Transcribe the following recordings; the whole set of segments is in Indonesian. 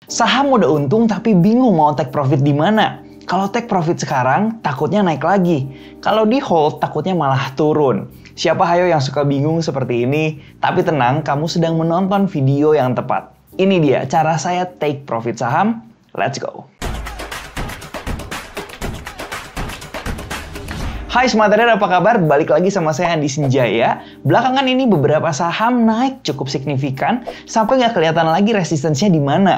Saham udah untung tapi bingung mau take profit di mana. Kalau take profit sekarang, takutnya naik lagi. Kalau di hold, takutnya malah turun. Siapa hayo yang suka bingung seperti ini? Tapi tenang, kamu sedang menonton video yang tepat. Ini dia cara saya take profit saham. Let's go! Hai Smart Trader, apa kabar? Balik lagi sama saya Andi Senjaya. Belakangan ini beberapa saham naik cukup signifikan sampai nggak kelihatan lagi resistensinya di mana.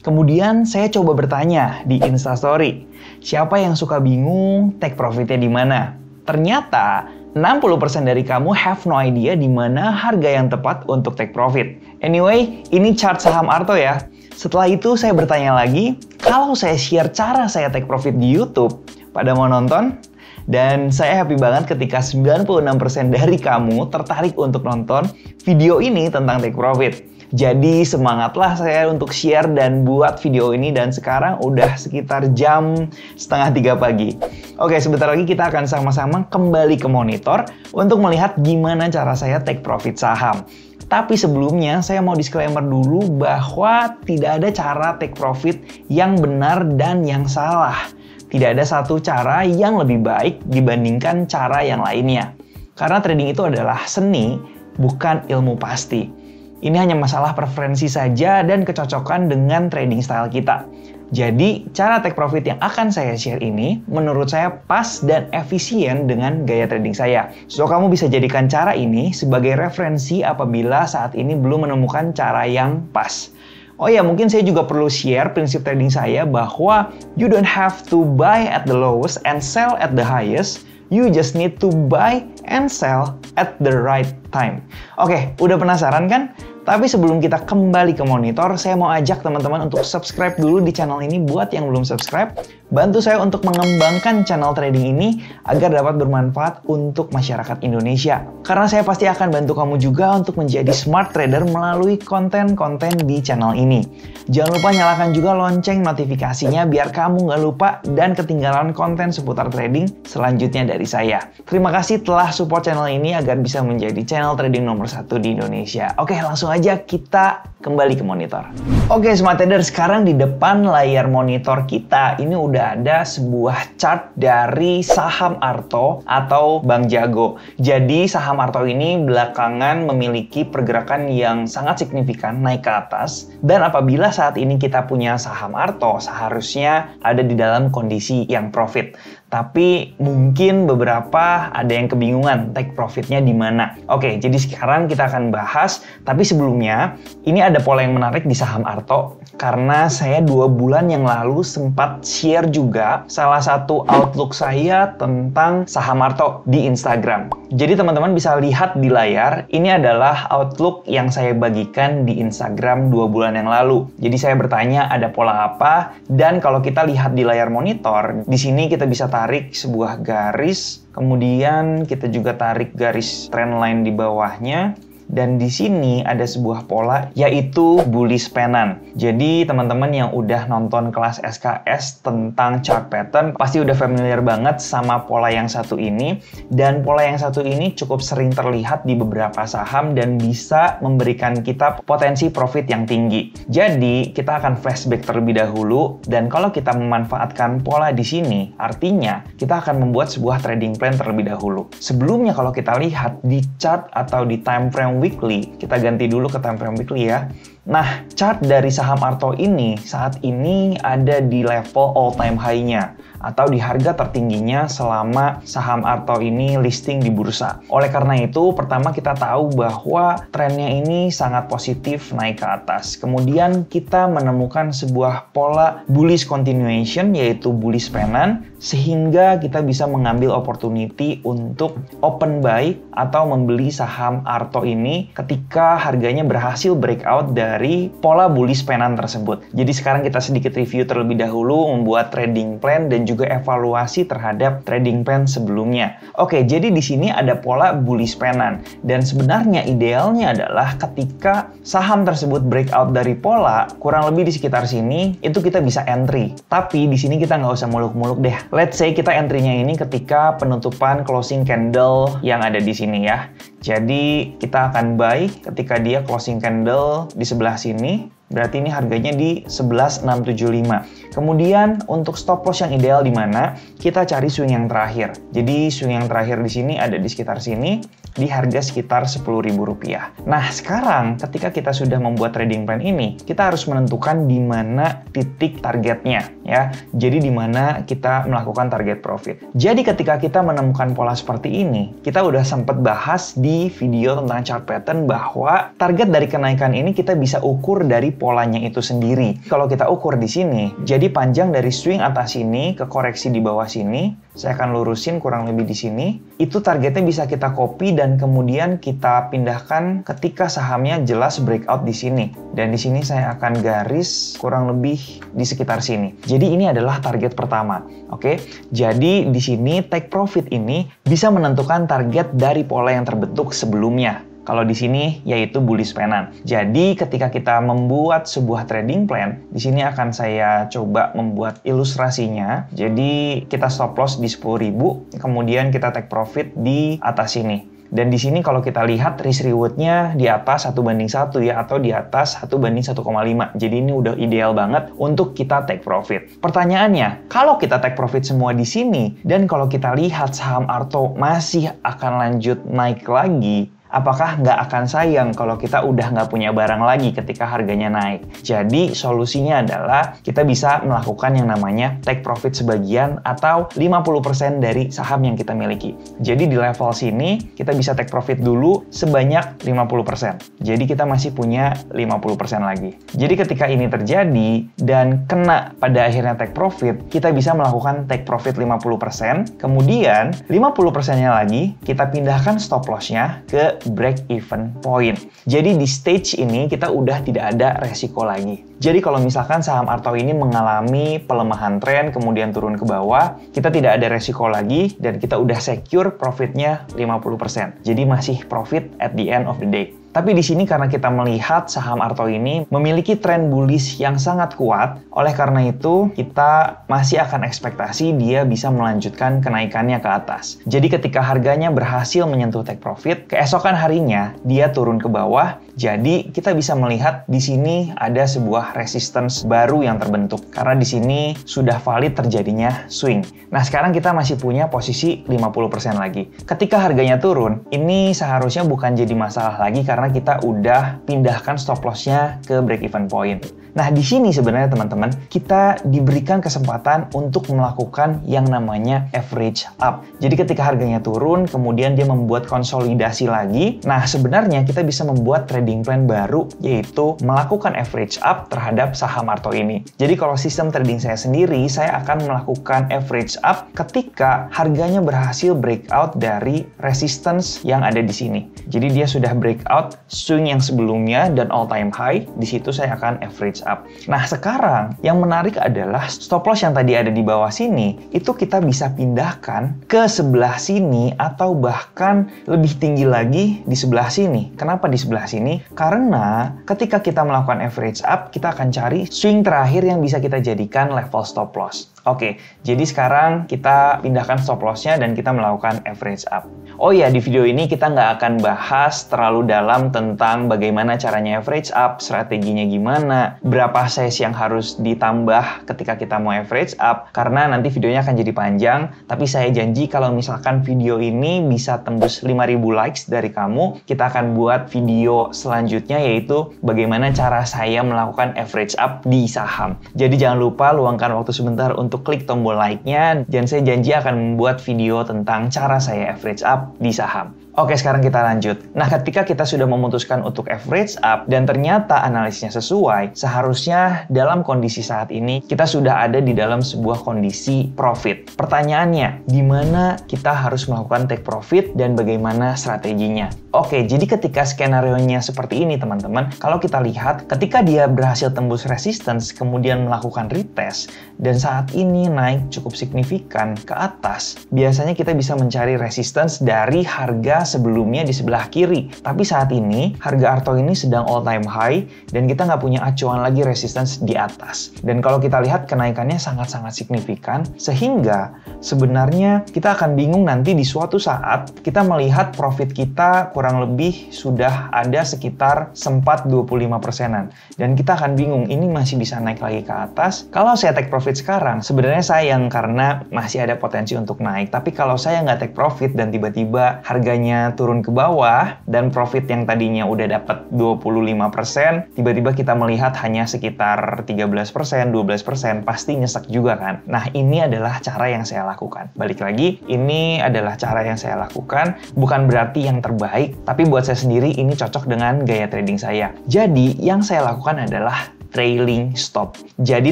Kemudian saya coba bertanya di Instastory, siapa yang suka bingung take profitnya di mana? Ternyata 60% dari kamu have no idea di mana harga yang tepat untuk take profit. Anyway, ini chart saham Arto ya. Setelah itu saya bertanya lagi, kalau saya share cara saya take profit di YouTube, pada mau nonton? Dan saya happy banget ketika 96% dari kamu tertarik untuk nonton video ini tentang take profit. Jadi semangatlah saya untuk share dan buat video ini, dan sekarang udah sekitar jam 2:30 pagi. Oke, sebentar lagi kita akan sama-sama kembali ke monitor untuk melihat gimana cara saya take profit saham. Tapi sebelumnya saya mau disclaimer dulu bahwa tidak ada cara take profit yang benar dan yang salah. Tidak ada satu cara yang lebih baik dibandingkan cara yang lainnya. Karena trading itu adalah seni, bukan ilmu pasti. Ini hanya masalah preferensi saja dan kecocokan dengan trading style kita. Jadi, cara take profit yang akan saya share ini menurut saya pas dan efisien dengan gaya trading saya. So, kamu bisa jadikan cara ini sebagai referensi apabila saat ini belum menemukan cara yang pas. Oh ya, mungkin saya juga perlu share prinsip trading saya bahwa you don't have to buy at the lowest and sell at the highest. You just need to buy and sell at the right time. Oke, udah penasaran kan? Tapi sebelum kita kembali ke monitor, saya mau ajak teman-teman untuk subscribe dulu di channel ini buat yang belum subscribe. Bantu saya untuk mengembangkan channel trading ini agar dapat bermanfaat untuk masyarakat Indonesia. Karena saya pasti akan bantu kamu juga untuk menjadi smart trader melalui konten-konten di channel ini. Jangan lupa nyalakan juga lonceng notifikasinya biar kamu nggak lupa dan ketinggalan konten seputar trading selanjutnya dari saya. Terima kasih telah support channel ini agar bisa menjadi channel trading nomor 1 di Indonesia. Oke, langsung aja kita kembali ke monitor. Oke Smart Trader, sekarang di depan layar monitor kita ini udah ada sebuah chart dari saham Arto atau Bank Jago. Jadi saham Arto ini belakangan memiliki pergerakan yang sangat signifikan naik ke atas, dan apabila saat ini kita punya saham Arto seharusnya ada di dalam kondisi yang profit. Tapi mungkin beberapa ada yang kebingungan take profitnya di mana. Oke, jadi sekarang kita akan bahas. Tapi sebelumnya, ini ada pola yang menarik di saham Arto. Karena saya 2 bulan yang lalu sempat share juga salah satu outlook saya tentang saham Arto di Instagram. Jadi teman-teman bisa lihat di layar, ini adalah outlook yang saya bagikan di Instagram 2 bulan yang lalu. Jadi saya bertanya ada pola apa, dan kalau kita lihat di layar monitor, di sini kita bisa tarik sebuah garis, kemudian kita juga tarik garis trendline di bawahnya. Dan di sini ada sebuah pola yaitu bullish pennant. Jadi teman-teman yang udah nonton kelas SKS tentang chart pattern pasti udah familiar banget sama pola yang satu ini. Dan pola yang satu ini cukup sering terlihat di beberapa saham dan bisa memberikan kita potensi profit yang tinggi. Jadi kita akan flashback terlebih dahulu, dan kalau kita memanfaatkan pola di sini, artinya kita akan membuat sebuah trading plan terlebih dahulu. Sebelumnya kalau kita lihat di chart atau di time frame weekly, kita ganti dulu ke time frame weekly ya. Nah, chart dari saham Arto ini saat ini ada di level all time high-nya atau di harga tertingginya selama saham Arto ini listing di bursa. Oleh karena itu, pertama kita tahu bahwa trennya ini sangat positif naik ke atas. Kemudian kita menemukan sebuah pola bullish continuation yaitu bullish pennant, sehingga kita bisa mengambil opportunity untuk open buy atau membeli saham Arto ini ketika harganya berhasil breakout dari pola bullish pennant tersebut. Jadi sekarang kita sedikit review terlebih dahulu, membuat trading plan dan juga evaluasi terhadap trading plan sebelumnya. Oke, jadi di sini ada pola bullish pennant, dan sebenarnya idealnya adalah ketika saham tersebut breakout dari pola kurang lebih di sekitar sini, itu kita bisa entry. Tapi di sini kita nggak usah muluk-muluk deh. Let's say kita entry-nya ini ketika penutupan closing candle yang ada di sini ya. Jadi kita akan buy ketika dia closing candle di sebelah sini. berarti ini harganya di 11.675. Kemudian untuk stop loss yang ideal di mana? Kita cari swing yang terakhir. Jadi swing yang terakhir di sini ada di sekitar sini, di harga sekitar Rp10.000. Nah, sekarang ketika kita sudah membuat trading plan ini, kita harus menentukan di mana titik targetnya, ya. Jadi di mana kita melakukan target profit. Jadi ketika kita menemukan pola seperti ini, kita udah sempat bahas di video tentang chart pattern bahwa target dari kenaikan ini kita bisa ukur dari polanya itu sendiri. Kalau kita ukur di sini, jadi panjang dari swing atas sini ke koreksi di bawah sini, saya akan lurusin kurang lebih di sini. Itu targetnya bisa kita copy dan kemudian kita pindahkan ketika sahamnya jelas breakout di sini. Dan di sini saya akan garis kurang lebih di sekitar sini. Jadi ini adalah target pertama. Oke. Jadi di sini take profit ini bisa menentukan target dari pola yang terbentuk sebelumnya. Kalau di sini yaitu bullish penan. Jadi ketika kita membuat sebuah trading plan, di sini akan saya coba membuat ilustrasinya. Jadi kita stop loss di 10.000, kemudian kita take profit di atas sini. Dan di sini kalau kita lihat risk reward-nya di atas 1:1 ya, atau di atas 1:1,5. Jadi ini udah ideal banget untuk kita take profit. Pertanyaannya, kalau kita take profit semua di sini, dan kalau kita lihat saham Arto masih akan lanjut naik lagi, apakah nggak akan sayang kalau kita udah nggak punya barang lagi ketika harganya naik? Jadi solusinya adalah kita bisa melakukan yang namanya take profit sebagian atau 50% dari saham yang kita miliki. Jadi di level sini kita bisa take profit dulu sebanyak 50%. Jadi kita masih punya 50% lagi. Jadi ketika ini terjadi dan kena pada akhirnya take profit, kita bisa melakukan take profit 50%. Kemudian 50%-nya lagi kita pindahkan stop loss-nya ke break even point. Jadi di stage ini kita udah tidak ada resiko lagi. Jadi kalau misalkan saham Arto ini mengalami pelemahan tren kemudian turun ke bawah, kita tidak ada resiko lagi dan kita udah secure profitnya 50%. Jadi masih profit at the end of the day. Tapi di sini karena kita melihat saham Arto ini memiliki tren bullish yang sangat kuat, oleh karena itu kita masih akan ekspektasi dia bisa melanjutkan kenaikannya ke atas. Jadi ketika harganya berhasil menyentuh take profit, keesokan harinya dia turun ke bawah. Jadi kita bisa melihat di sini ada sebuah resistance baru yang terbentuk karena di sini sudah valid terjadinya swing. Nah, sekarang kita masih punya posisi 50% lagi. Ketika harganya turun, ini seharusnya bukan jadi masalah lagi karena kita udah pindahkan stop loss-nya ke break even point. Nah, di sini sebenarnya teman-teman, kita diberikan kesempatan untuk melakukan yang namanya average up. Jadi ketika harganya turun, kemudian dia membuat konsolidasi lagi. Nah, sebenarnya kita bisa membuat trading plan baru, yaitu melakukan average up terhadap saham Arto ini. Jadi kalau sistem trading saya sendiri, saya akan melakukan average up ketika harganya berhasil breakout dari resistance yang ada di sini. Jadi dia sudah breakout swing yang sebelumnya dan all time high, di situ saya akan average up. Nah, sekarang yang menarik adalah stop loss yang tadi ada di bawah sini, itu kita bisa pindahkan ke sebelah sini atau bahkan lebih tinggi lagi di sebelah sini. Kenapa di sebelah sini? Karena ketika kita melakukan average up, kita akan cari swing terakhir yang bisa kita jadikan level stop loss. Oke, jadi sekarang kita pindahkan stop loss-nya dan kita melakukan average up. Oh iya, di video ini kita nggak akan bahas terlalu dalam tentang bagaimana caranya average up, strateginya gimana, berapa size yang harus ditambah ketika kita mau average up, karena nanti videonya akan jadi panjang. Tapi saya janji kalau misalkan video ini bisa tembus 5.000 likes dari kamu, kita akan buat video selanjutnya yaitu bagaimana cara saya melakukan average up di saham. Jadi jangan lupa luangkan waktu sebentar untuk klik tombol like-nya dan saya janji akan membuat video tentang cara saya average up di saham. Oke, sekarang kita lanjut. Nah, ketika kita sudah memutuskan untuk average up dan ternyata analisnya sesuai, seharusnya dalam kondisi saat ini kita sudah ada di dalam sebuah kondisi profit. Pertanyaannya, di mana kita harus melakukan take profit dan bagaimana strateginya? Oke, jadi ketika skenario-nya seperti ini teman-teman, kalau kita lihat ketika dia berhasil tembus resistance kemudian melakukan retest dan saat ini naik cukup signifikan ke atas, biasanya kita bisa mencari resistance dari harga ada sebelumnya di sebelah kiri. Tapi saat ini, harga Arto ini sedang all time high dan kita nggak punya acuan lagi resistance di atas. Dan kalau kita lihat kenaikannya sangat-sangat signifikan, sehingga sebenarnya kita akan bingung nanti di suatu saat kita melihat profit kita kurang lebih sudah ada sekitar sempat 25%-an. Dan kita akan bingung, ini masih bisa naik lagi ke atas. Kalau saya take profit sekarang, sebenarnya sayang karena masih ada potensi untuk naik. Tapi kalau saya nggak take profit dan tiba-tiba harganya turun ke bawah, dan profit yang tadinya udah dapat 25%, tiba-tiba kita melihat hanya sekitar 13%, 12%, pasti nyesek juga kan? Nah, ini adalah cara yang saya lakukan. Balik lagi, ini adalah cara yang saya lakukan, bukan berarti yang terbaik, tapi buat saya sendiri ini cocok dengan gaya trading saya. Jadi, yang saya lakukan adalah trailing stop. Jadi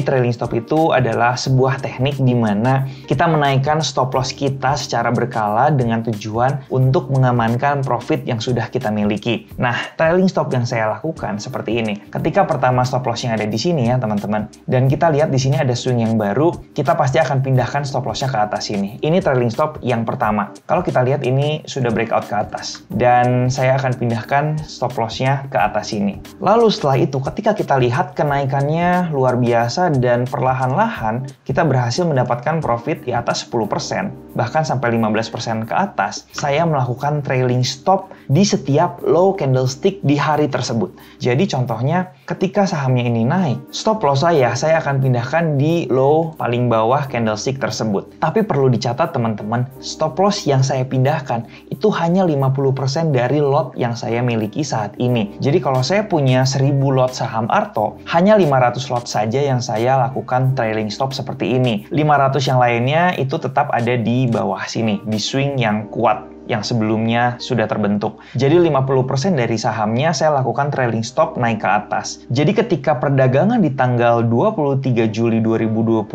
trailing stop itu adalah sebuah teknik di mana kita menaikkan stop loss kita secara berkala dengan tujuan untuk mengamankan profit yang sudah kita miliki. Nah, trailing stop yang saya lakukan seperti ini. Ketika pertama stop loss-nya ada di sini ya, teman-teman. Dan kita lihat di sini ada swing yang baru, kita pasti akan pindahkan stop loss-nya ke atas sini. Ini trailing stop yang pertama. Kalau kita lihat ini sudah breakout ke atas. Dan saya akan pindahkan stop loss-nya ke atas sini. Lalu setelah itu, ketika kita lihat kenaikannya luar biasa dan perlahan-lahan kita berhasil mendapatkan profit di atas 10%, bahkan sampai 15% ke atas. Saya melakukan trailing stop di setiap low candlestick di hari tersebut. Jadi contohnya ketika sahamnya ini naik, stop loss saya akan pindahkan di low paling bawah candlestick tersebut. Tapi perlu dicatat teman-teman, stop loss yang saya pindahkan itu hanya 50% dari lot yang saya miliki saat ini. Jadi kalau saya punya 1000 lot saham Arto, hanya 500 lot saja yang saya lakukan trailing stop seperti ini. 500 yang lainnya itu tetap ada di bawah sini, di swing yang kuat yang sebelumnya sudah terbentuk. Jadi 50% dari sahamnya saya lakukan trailing stop naik ke atas. Jadi ketika perdagangan di tanggal 23 Juli 2021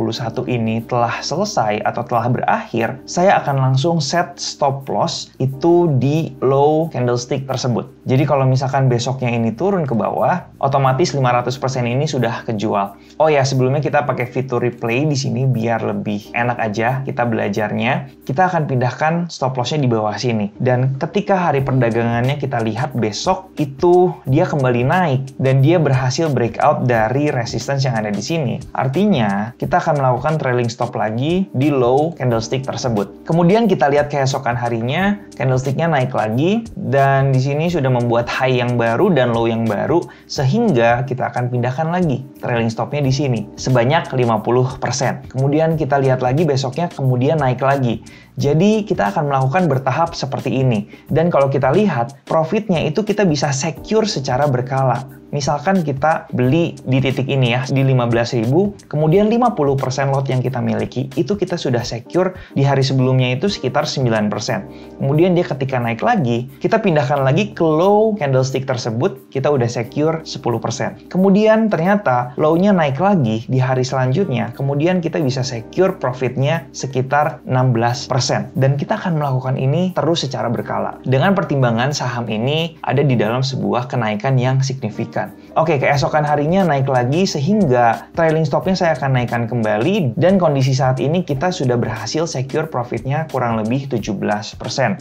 ini telah selesai atau telah berakhir, saya akan langsung set stop loss itu di low candlestick tersebut. Jadi kalau misalkan besoknya ini turun ke bawah, otomatis 500% ini sudah kejual. Oh ya, sebelumnya kita pakai fitur replay di sini biar lebih enak aja kita belajarnya. Kita akan pindahkan stop loss-nya di bawah sini. Dan ketika hari perdagangannya kita lihat besok itu dia kembali naik dan dia berhasil breakout dari resistance yang ada di sini. Artinya kita akan melakukan trailing stop lagi di low candlestick tersebut. Kemudian kita lihat keesokan harinya candlesticknya naik lagi dan di sini sudah membuat high yang baru dan low yang baru, sehingga kita akan pindahkan lagi trailing stopnya di sini sebanyak 50%. Kemudian kita lihat lagi besoknya kemudian naik lagi. Jadi kita akan melakukan bertahap seperti ini. Dan kalau kita lihat, profitnya itu kita bisa secure secara berkala. Misalkan kita beli di titik ini ya, di 15.000, kemudian 50% lot yang kita miliki, itu kita sudah secure di hari sebelumnya itu sekitar 9%. Kemudian dia ketika naik lagi, kita pindahkan lagi ke low candlestick tersebut, kita udah secure 10%. Kemudian ternyata low-nya naik lagi di hari selanjutnya, kemudian kita bisa secure profitnya sekitar 16%. Dan kita akan melakukan ini terus secara berkala. Dengan pertimbangan saham ini ada di dalam sebuah kenaikan yang signifikan. Oke, keesokan harinya naik lagi sehingga trailing stopnya saya akan naikkan kembali dan kondisi saat ini kita sudah berhasil secure profitnya kurang lebih 17%.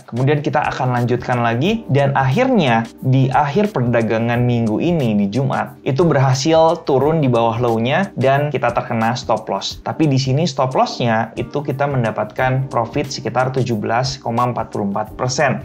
Kemudian kita akan lanjutkan lagi dan akhirnya di akhir perdagangan minggu ini di Jumat itu berhasil turun di bawah low-nya dan kita terkena stop loss. Tapi di sini stop loss-nya itu kita mendapatkan profit sekitar 17,44%.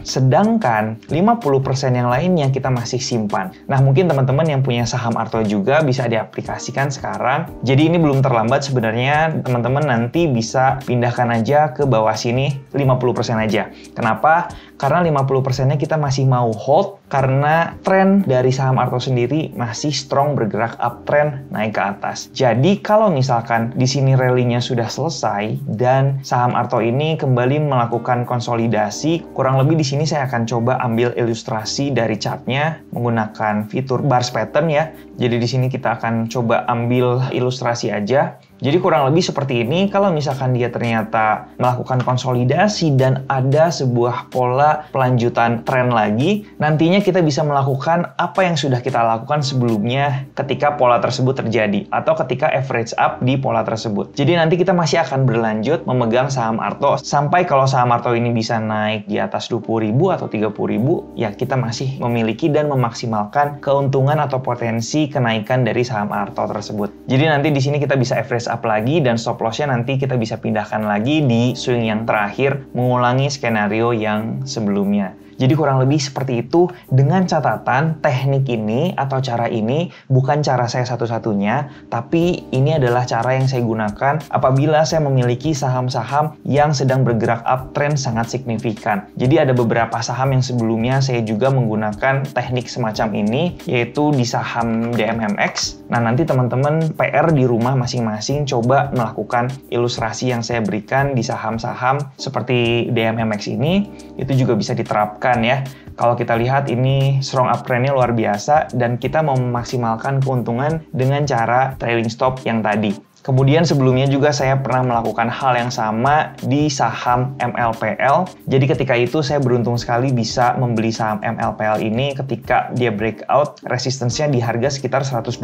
Sedangkan 50% yang lainnya kita masih simpan. Nah, mungkin teman-teman yang punya saham Arto juga bisa diaplikasikan sekarang. Jadi ini belum terlambat sebenarnya, teman-teman nanti bisa pindahkan aja ke bawah sini 50% aja. Kenapa? Karena 50%-nya kita masih mau hold karena tren dari saham Arto sendiri masih strong bergerak uptrend naik ke atas. Jadi kalau misalkan di sini rally-nya sudah selesai dan saham Arto ini kembali melakukan konsolidasi, kurang lebih di sini saya akan coba ambil ilustrasi dari chartnya menggunakan fitur bars pattern ya. Jadi di sini kita akan coba ambil ilustrasi aja. Jadi kurang lebih seperti ini, kalau misalkan dia ternyata melakukan konsolidasi dan ada sebuah pola pelanjutan tren lagi, nantinya kita bisa melakukan apa yang sudah kita lakukan sebelumnya ketika pola tersebut terjadi, atau ketika average up di pola tersebut. Jadi nanti kita masih akan berlanjut memegang saham Arto, sampai kalau saham Arto ini bisa naik di atas 20.000 atau 30.000, ya kita masih memiliki dan memaksimalkan keuntungan atau potensi kenaikan dari saham Arto tersebut. Jadi nanti di sini kita bisa average up lagi, dan stop loss-nya nanti kita bisa pindahkan lagi di swing yang terakhir, mengulangi skenario yang sebelumnya. Jadi kurang lebih seperti itu, dengan catatan teknik ini atau cara ini bukan cara saya satu-satunya, tapi ini adalah cara yang saya gunakan apabila saya memiliki saham-saham yang sedang bergerak uptrend sangat signifikan. Jadi ada beberapa saham yang sebelumnya saya juga menggunakan teknik semacam ini, yaitu di saham DMMX. Nah, nanti teman-teman PR di rumah masing-masing coba melakukan ilustrasi yang saya berikan di saham-saham seperti DMMX ini, itu juga bisa diterapkan ya. Kalau kita lihat ini strong uptrend-nya luar biasa, dan kita mau memaksimalkan keuntungan dengan cara trailing stop yang tadi. Kemudian sebelumnya juga saya pernah melakukan hal yang sama di saham MLPL. Jadi ketika itu saya beruntung sekali bisa membeli saham MLPL ini ketika dia breakout, resistance-nya di harga sekitar 120.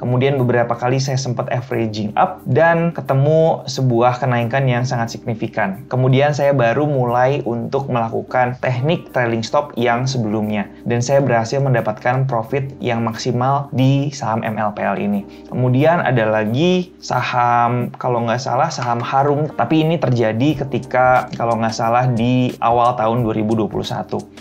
Kemudian beberapa kali saya sempat averaging up dan ketemu sebuah kenaikan yang sangat signifikan. Kemudian saya baru mulai untuk melakukan teknik trailing stop yang sebelumnya, dan saya berhasil mendapatkan profit yang maksimal di saham MLPL ini. Kemudian ada lagi saham, kalau nggak salah saham Harum, tapi ini terjadi ketika kalau nggak salah di awal tahun 2021.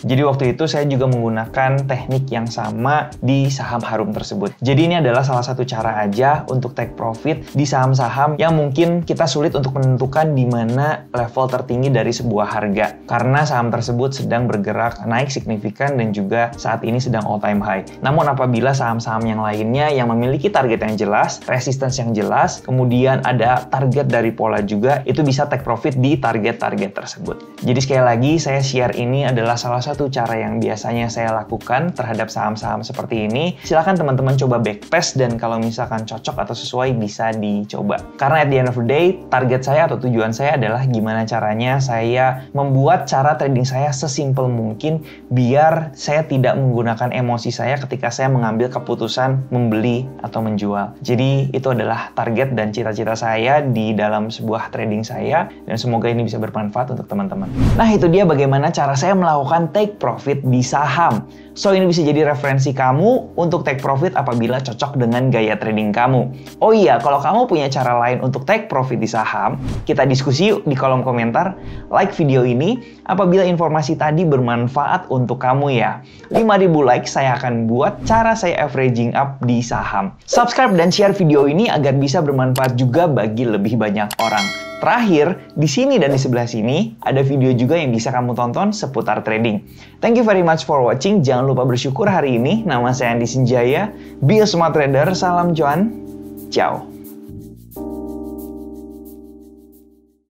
Jadi waktu itu saya juga menggunakan teknik yang sama di saham Harum tersebut. Jadi ini adalah salah satu cara aja untuk take profit di saham-saham yang mungkin kita sulit untuk menentukan di mana level tertinggi dari sebuah harga, karena saham tersebut sedang bergerak naik signifikan dan juga saat ini sedang all time high. Namun apabila saham-saham yang lainnya yang memiliki target yang jelas, resistance yang jelas, kemudian ada target dari pola juga, itu bisa take profit di target-target tersebut. Jadi sekali lagi saya share ini adalah salah satu cara yang biasanya saya lakukan terhadap saham-saham seperti ini. Silakan teman-teman coba backtest, dan kalau misalkan cocok atau sesuai bisa dicoba. Karena at the end of the day, target saya atau tujuan saya adalah gimana caranya saya membuat cara trading saya sesimpel mungkin biar saya tidak menggunakan emosi saya ketika saya mengambil keputusan membeli atau menjual. Jadi itu adalah target dan cita-cita saya di dalam sebuah trading saya, dan semoga ini bisa bermanfaat untuk teman-teman. Nah, itu dia bagaimana cara saya melakukan take profit di saham. So, ini bisa jadi referensi kamu untuk take profit apabila cocok dengan gaya trading kamu. Oh iya, kalau kamu punya cara lain untuk take profit di saham, kita diskusi yuk di kolom komentar. Like video ini apabila informasi tadi bermanfaat untuk kamu ya. 5.000 like saya akan buat cara saya averaging up di saham. Subscribe dan share video ini agar bisa bermanfaat juga bagi lebih banyak orang. Terakhir, di sini dan di sebelah sini ada video juga yang bisa kamu tonton seputar trading. Thank you very much for watching. Jangan lupa bersyukur hari ini. Nama saya Andi Sinjaya. Be a smart trader. Salam cuan. Ciao.